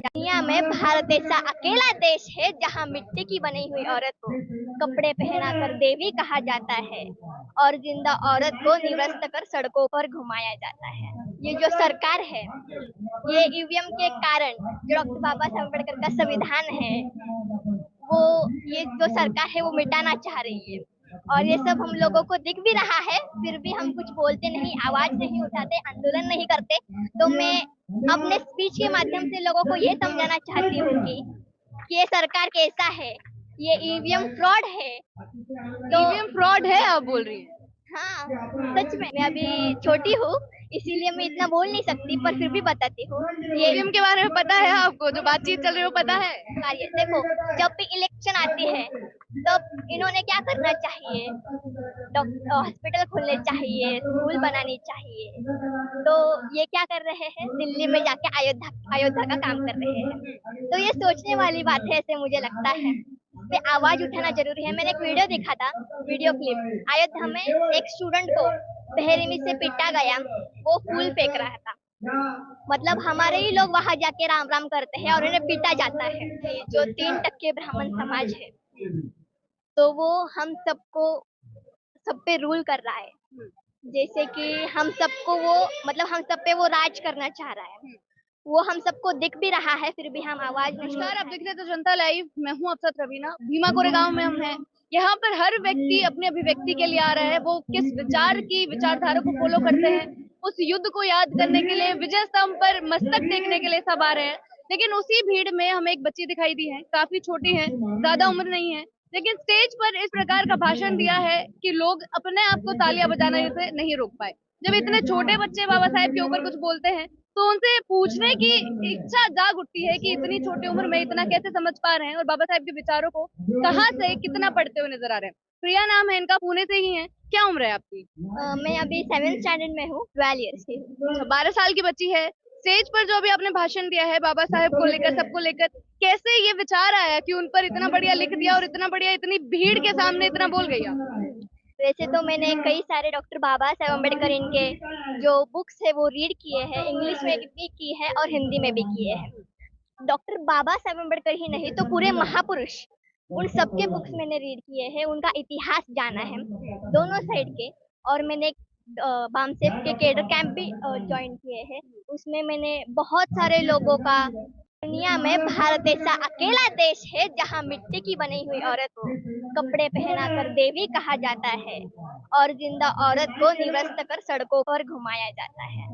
दुनिया में भारत ऐसा अकेला देश है जहाँ मिट्टी की बनी हुई औरत को कपड़े पहनाकर देवी कहा जाता है और जिंदा औरत को निवस्त कर सड़कों पर घुमाया जाता है। ये जो सरकार है, ये ईवीएम के कारण जो डॉक्टर बाबा साहब अम्बेडकर का संविधान है, वो ये जो सरकार है वो मिटाना चाह रही है। और ये सब हम लोगों को दिख भी रहा है, फिर भी हम कुछ बोलते नहीं, आवाज नहीं उठाते, आंदोलन नहीं करते। तो मैं अपने स्पीच के माध्यम से लोगों को ये समझाना चाहती हूँ कि ये सरकार कैसा है, ये ईवीएम फ्रॉड है। तो ईवीएम फ्रॉड है आप बोल रही हैं? हाँ, सच में मैं अभी छोटी हूँ, इसीलिए मैं इतना बोल नहीं सकती, पर फिर भी बताती हूँ। ये ईवीएम के बारे में पता है आपको? जो बातचीत चल रही है वो पता है? कार्य देखो, जब भी इलेक्शन आती है तब इन्होंने क्या करना चाहिए, हॉस्पिटल खोलने चाहिए, स्कूल बनानी चाहिए। तो ये क्या कर रहे हैं, दिल्ली में जाके अयोध्या अयोध्या का काम कर रहे हैं। तो ये सोचने वाली बात है, ऐसे मुझे लगता है। पे आवाज उठाना जरूरी है। मैंने एक वीडियो देखा था, वीडियो क्लिप, अयोध्या में एक स्टूडेंट को बहरीमी से पीटा गया, वो फूल फेंक रहा था। मतलब हमारे ही लोग वहां जाके राम राम करते हैं और उन्हें पीटा जाता है। जो 3% ब्राह्मण समाज है, तो वो हम सबको सब पे रूल कर रहा है। जैसे कि हम सबको वो मतलब हम सब पे वो राज करना चाह रहा है। वो हम सबको दिख भी रहा है, फिर भी हम आवाज नहीं नमस्कार, आप उठाए। देख रहे थे जनता लाइव। मैं हूं अफसर रवीना। भीमा कोरेगांव में हम हैं। यहाँ पर हर व्यक्ति अपनी अभिव्यक्ति के लिए आ रहा है। वो किस विचार की विचारधारा को फॉलो करते हैं, उस युद्ध को याद करने के लिए, विजय स्तंभ पर मस्तक टेकने के लिए सब आ रहे हैं। लेकिन उसी भीड़ में हमें एक बच्ची दिखाई दी है, काफी छोटी है, ज्यादा उम्र नहीं है, लेकिन स्टेज पर इस प्रकार का भाषण दिया है कि लोग अपने आप को तालियां बजाने से नहीं रोक पाए। जब इतने छोटे बच्चे बाबा साहेब के ऊपर कुछ बोलते हैं तो उनसे पूछने की इच्छा जाग उठती है कि इतनी छोटी उम्र में इतना कैसे समझ पा रहे हैं और बाबा साहेब के विचारों को कहाँ से कितना पढ़ते हुए नजर आ रहे हैं। प्रिया नाम है इनका, पुणे से ही है। क्या उम्र है आपकी? मैं अभी 7th स्टैंडर्ड में हूँ, 12 ईयर्स की। 12 साल की बच्ची है। स्टेज पर जो अभी आपने भाषण दिया है बाबा साहेब को लेकर, सबको लेकर, कैसे ये विचार आया कि उन पर इतना बढ़िया लिख दिया और इतना बढ़िया इतनी भीड़ के सामने इतना बोल गई आप? वैसे तो मैंने कई सारे डॉक्टर बाबा साहेब अम्बेडकर इनके जो बुक्स है वो रीड किए हैं, इंग्लिश में भी की है और हिंदी में भी किए हैं। डॉक्टर बाबा साहेब अम्बेडकर ही नहीं तो पूरे महापुरुष, उन सबके बुक्स मैंने रीड किए हैं, उनका इतिहास जाना है दोनों साइड के। और मैंने बामसेफ के केडर कैंप भी ज्वाइन किए हैं। उसमें मैंने बहुत सारे लोगों का, दुनिया में भारत ऐसा अकेला देश है जहाँ मिट्टी की बनी हुई औरत को कपड़े पहनाकर देवी कहा जाता है और जिंदा औरत को निवस्त कर सड़कों पर घुमाया जाता है।